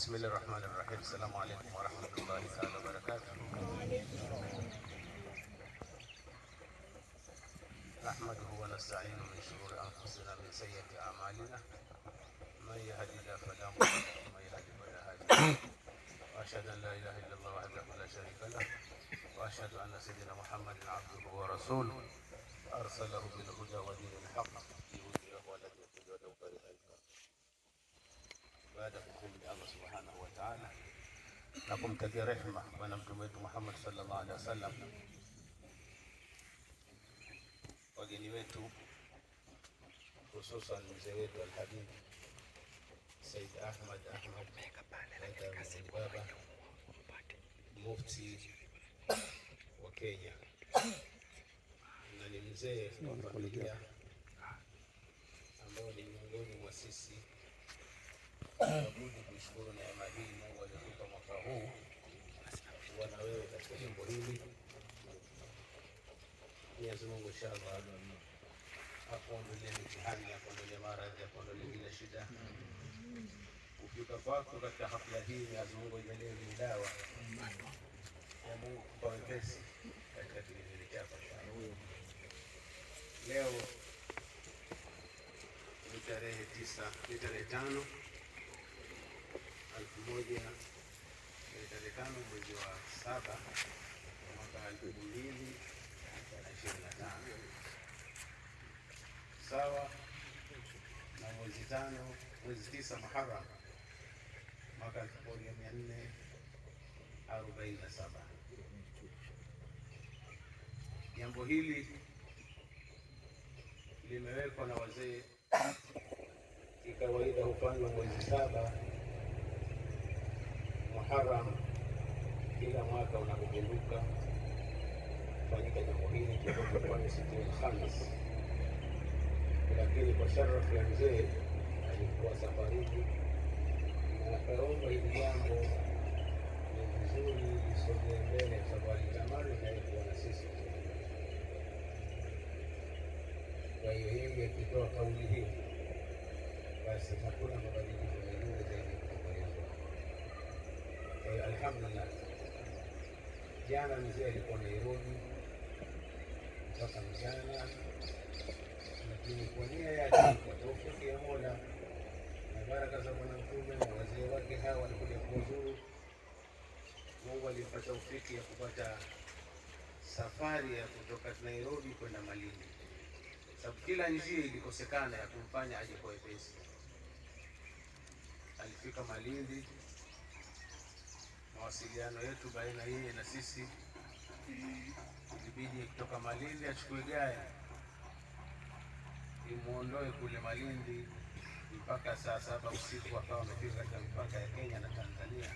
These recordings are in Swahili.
بسم الله الرحمن الرحيم. السلام عليكم ورحمة الله تعالى وبركاته. نحمده ونستعينه من شرور أنفسنا من سيئة أعمالنا، من يهد الله فلا مضل له ومن يضلل فلا هادي له، وأشهد أن لا إله إلا الله وحده لا شريك له، وأشهد أن سيدنا محمد عبده ورسوله أرسله بالهدى ودين الحق ليظهره على الدين كله ولو كره الكافرون. Baada ya kumhimidi Allah subhanahu wa ta'ala na kumtakia rehema bwana mtume wetu Muhammad sallallahu alaihi wasallam, wageni wetu hususan mzee wetu Al-Habib Said Ahmad Baba, mufti wa Kenya, na ni mzee wa familia ambao ni miongoni mwa sisi tunabudi kushukuru neema hii Mungu aliyotupa mwaka huu kuwa na wewe katika jimbo hili. Mwenyezi Mungu inshallah akuondolee mitihani, akuondolee maradhi, akuondolee kila shida. Kufika kwako katika hafla hii Mwenyezi Mungu ijalie ni dawa ya Mungu kupa wepesi katika kilele chako. Leo ni tarehe 5 mwezi wa 7 mwaka 2025, sawa na mwezi 9 Muharram mwaka 1447. Jambo hili limewekwa na wazee, kikawaida hufanywa mwezi 7 Muharram kila mwaka unapopinduka kufanyika jambo hili kwa siku ya Alhamis. Lakini kwa sharafu ya mzee alikuwa safarini na akaomba hili jambo ni vizuri lisogee mbele, sababu alitamani naye kuwa na sisi. Kwa hiyo yeye akitoa kauli hii, basi hakuna mabadiliko mengine zaidi. Alhamdulillah, jana mzee alikuwa Nairobi mpaka mchana, lakini kwa nia yake, kwa taufiki ya Mola na baraka za Bwana Mtume na wazee wake hawa walikuja kuzuru, Mungu alimpa taufiki ya kupata safari ya kutoka Nairobi kwenda Malindi, sababu kila njia ilikosekana ya kumfanya aje kwa wepesi. Alifika Malindi, mawasiliano yetu baina yeye na sisi ilibidi kutoka Malindi achukue gari imuondoe kule Malindi mpaka saa 7 usiku, akawa amefika katika mpaka ya Kenya na Tanzania,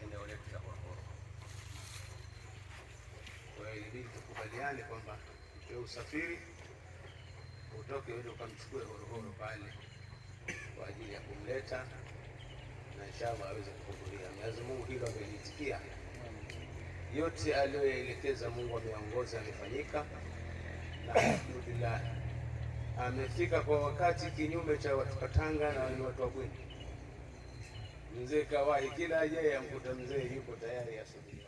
eneo letu la Horohoro. Kwa hiyo ilibidi tukubaliane kwamba kwa usafiri utoke wewe ukamchukue Horohoro pale kwa ajili ya kumleta na inshallah aweze kuhudhuria. Mwenyezi Mungu hilo amelitikia, yote aliyoelekeza Mungu ameongoza, amefanyika, na alhamdulillah amefika kwa wakati, kinyume cha watu Katanga na watu wa Bweni. Mzee kawahi kila ajaye amkuta mzee yuko tayari asubiri.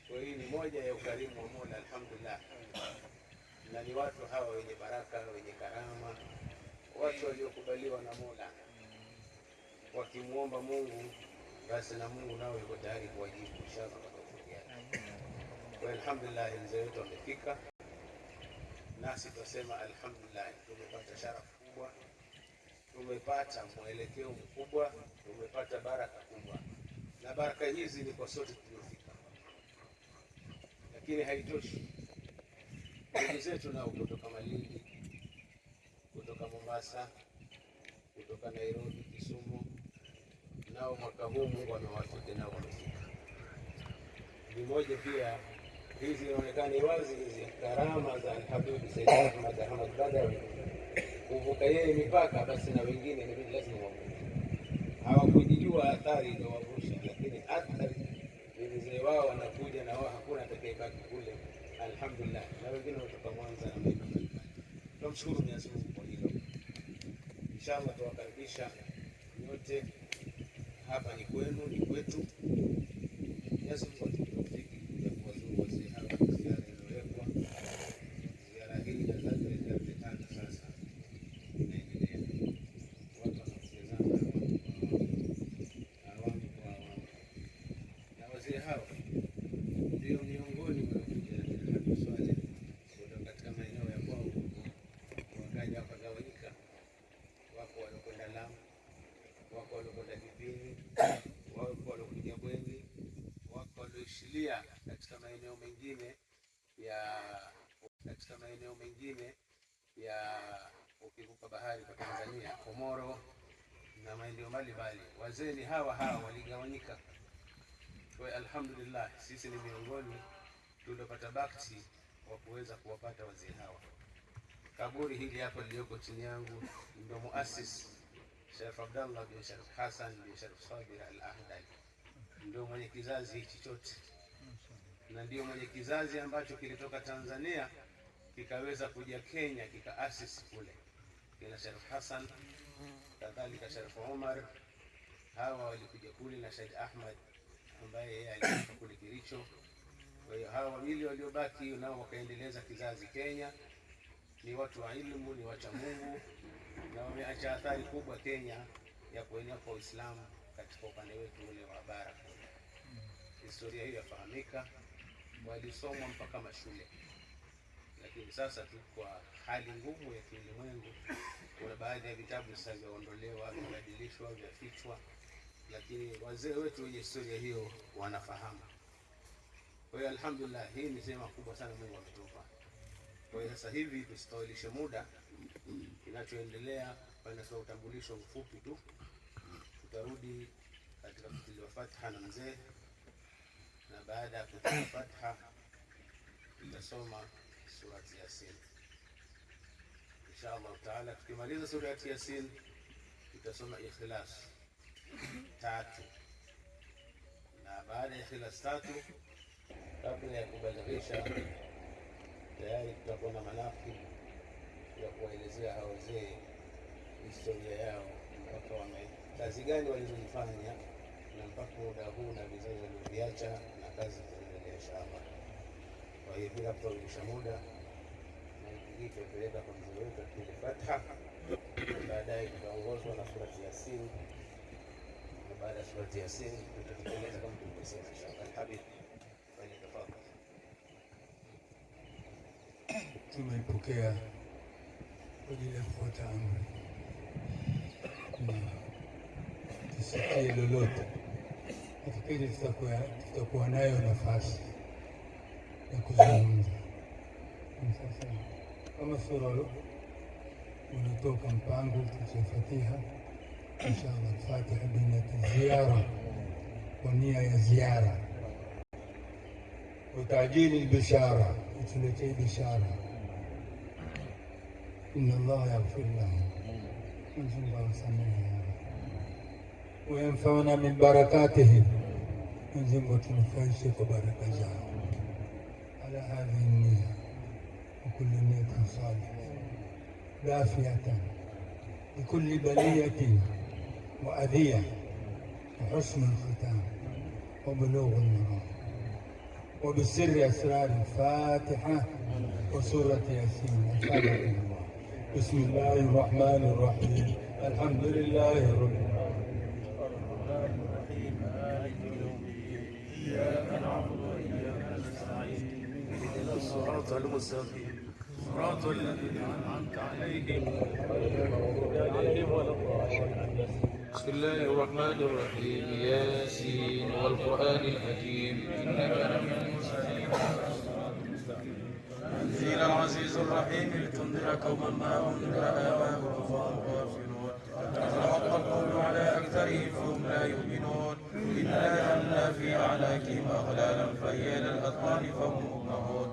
Kwa hiyo ni moja ya ukarimu wa Mola, alhamdulillah. Na ni watu hawa wenye baraka, wenye karama, watu waliokubaliwa na Mola, wakimuomba Mungu basi na Mungu nao yuko tayari kuwajibu inshallah kwa tawfiki yake. Kwa alhamdulillah mzee wetu amefika, nasi tunasema alhamdulillah, tumepata sharafu kubwa, tumepata mwelekeo mkubwa, tumepata baraka kubwa, na baraka hizi ni kwa sote tuliofika. Lakini haitoshi, ndugu zetu nao kutoka Malindi, kutoka Mombasa, kutoka Nairobi, Kisumu, nao mwaka huu Mungu amewafika nao wamefika. Ni moja pia hizi inaonekana wazi, hizi karama za Al-Habib Said Ahmad Badawi kuvuka yeye mipaka, basi na wengine ni lazima wavuke. Hawakujijua athari ndio wavusha, lakini athari ni mzee wao wanakuja na wao hakuna atakayebaki kule, alhamdulillah. Na wengine kutoka Mwanza na Mbeya. Tunamshukuru Mwenyezi Mungu kwa hilo. Inshallah tuwakaribisha nyote hapa ni kwenu, ni kwetu. Mwenyezi Mungu atubariki kuja kuwazuru wazee hawa. Ziara iliyowekwa, ziara hii ya zaidi ya tano sasa inaendelea. Watu wanapotezana awamu kwa awamu, na wazee hawa ndio miongoni mwa swali kutoka katika maeneo ya kwao, wakaja wakagawanyika. Wako waliokwenda Lamu, wako waliokwenda Kipini, wako waliokuja Bweni, wako walioishilia katika maeneo mengine ya ukivuka bahari kwa Tanzania, Komoro na maeneo mbalimbali. Wazee ni hawa waligawanyika. Kwa alhamdulillah, sisi ni miongoni tuliopata bahati wa kuweza kuwapata wazee hawa. Kaburi hili hapa lilioko chini yangu ndio muassis Sheikh Abdallah bin Sheikh Hassan bin Sheikh Sabir al-Ahdali, ndio mwenye kizazi hichi chote, na ndio mwenye kizazi ambacho kilitoka Tanzania kikaweza kuja Kenya kikaasisi kule. Kina Sheikh Hassan, kadhalika Sheikh Umar, hawa walikuja kule, na Sheikh Ahmad ambaye yeye alitoka kule Kericho. Kwa hiyo hawa wawili waliobaki nao wakaendeleza kizazi Kenya. Ni watu wa elimu, ni wacha Mungu, na wameacha athari kubwa Kenya ya kuenea kwa Uislamu katika upande wetu ule wa bara. Historia hiyo yafahamika, walisomwa mpaka mashule. Lakini sasa tu kwa hali ngumu ya kiulimwengu, kuna baadhi ya vitabu sasa vyaondolewa, vibadilishwa, vyafichwa, lakini wazee wetu wenye historia hiyo wanafahamu. Kwa hiyo alhamdulillah, hii ni sema kubwa sana Mungu ametupa. Kwa hiyo sasa hivi tusitawilishe muda, kinachoendelea kwa utambulisho mfupi tu. Tutarudi katika kutiliwa Fatiha na mzee, na baada ya kutiliwa Fatiha tutasoma surati Yasin inshallah taala. Tukimaliza surati Yasin tutasoma Ikhlas 3, na baada ya Ikhlas 3, kabla ya kubadilisha, tayari tutakuwa na manafiki ya kuwaelezea hao wazee historia yao, mpaka kazi gani walizofanya, na mpaka muda huu na vizazi walivyoviacha, na kazi zinaendelea inshallah. Kwa hiyo bila kutoa muda, na hii tupeleka kwa mzee wetu kile Fatiha, baadaye tutaongozwa na surati Yasin, na baada ya surati Yasin tutatekeleza kama tulivyosema inshallah. Habib fanya tafadhali. Tumepokea kwa ajili ya kufuata amri na tusikie lolote. Nafikiri tutakuwa nayo nafasi ya kuzungumza. Sasa kama sura unatoka mpango tutasoma Fatiha inshallah. Fatiha binati ziara, kwa nia ya ziara, utajili bishara, utuletee bishara. Inna Allah yaghfir lahu, Mwenyezi Mungu asamehe, wayanfauna min barakatihi, Mwenyezi Mungu tunufaishe kwa baraka zao. Ala hadhihi nia wa kulli niyatin salihah dafiyatan likulli baliyatin wa adhiya wa husn al-khitam wa bulugh al-maram wa bisirri asrar al-Fatiha wa surati Yasin. بسم الله الرحمن الرحيم. الحمد لله رب العالمين. مالك يوم الدين. إياك نعبد وإياك نستعين. اهدنا الصراط المستقيم صراط الذين أنعمت عليهم غير المغضوب عليهم ولا الضالين. بسم الله الرحمن الرحيم. ياسين والقرآن الحكيم إنك لمن المرسلين. تنزيل العزيز الرحيم لتنذر قوما ما أنذر آباؤهم فهم غافلون. تتلقى القول على أكثرهم فهم لا يؤمنون. إنا جعلنا في أعناقهم أغلالا فهي إلى الأذقان فهم مقمحون.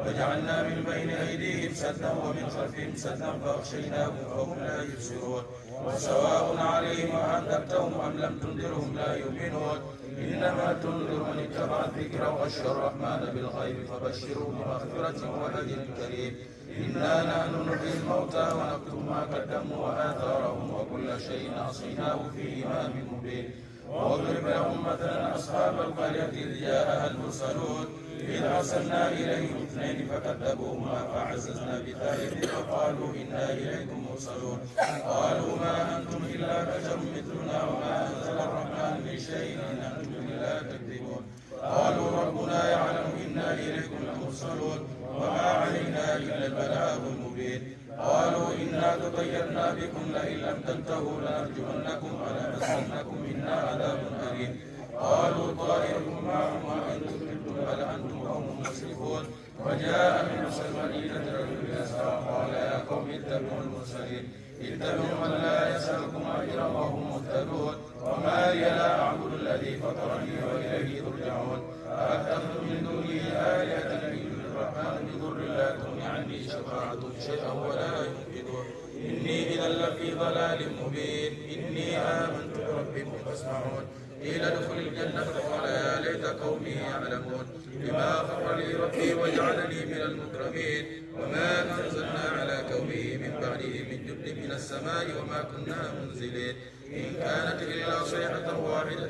وجعلنا من بين أيديهم سدا ومن خلفهم سدا فأغشيناهم فهم لا يبصرون. وسواء عليهم أنذرتهم أم لم تنذرهم لا يؤمنون. إنما تنذر من اتبع الذكر وخشي الرحمن بالغيب فبشره بمغفرة وأجر كريم. إنا نحن نحيي الموتى ونكتب ما قدموا وآثارهم وكل شيء أحصيناه في إمام مبين. واضرب لهم مثلا أصحاب القرية إذ جاءها المرسلون إذ أرسلنا إليهم اثنين فكذبوهما فعززنا بثالث فقالوا إنا إليكم مرسلون قالوا ما أنتم إلا بشر مثلنا وما أنزل الرحمن من شيء إن أنتم إلا تكذبون قالوا ربنا يعلم إنا إليكم لمرسلون وما علينا إلا البلاغ المبين قالوا إنا تطيرنا بكم لئن لم تنتهوا لنرجمنكم ولمسنكم منا عذاب أليم قالوا طائركم معكم وإن تردتم بل أنتم قوم مسرفون وجاء من أقصى المدينة رجل يسعى قال يا قوم اتبعوا المرسلين اتبعوا من لا يسألكم أجرا وهم مهتدون وما لي لا أعبد الذي فطرني وإليه ترجعون أأتخذ من دونه آلهة إن يريد الرحمن بضر لا تغن عني شفاعتهم شيئا ولا ينقذون إني إذا لفي ضلال مبين إني آمنت بربكم فاسمعون قيل ادخل الجنة قال يا ليت قومي يعلمون بما غفر لي ربي وجعلني من المكرمين وما أنزلنا على قومه من بعده من جند من السماء وما كنا منزلين إن كانت إلا صيحة واحدة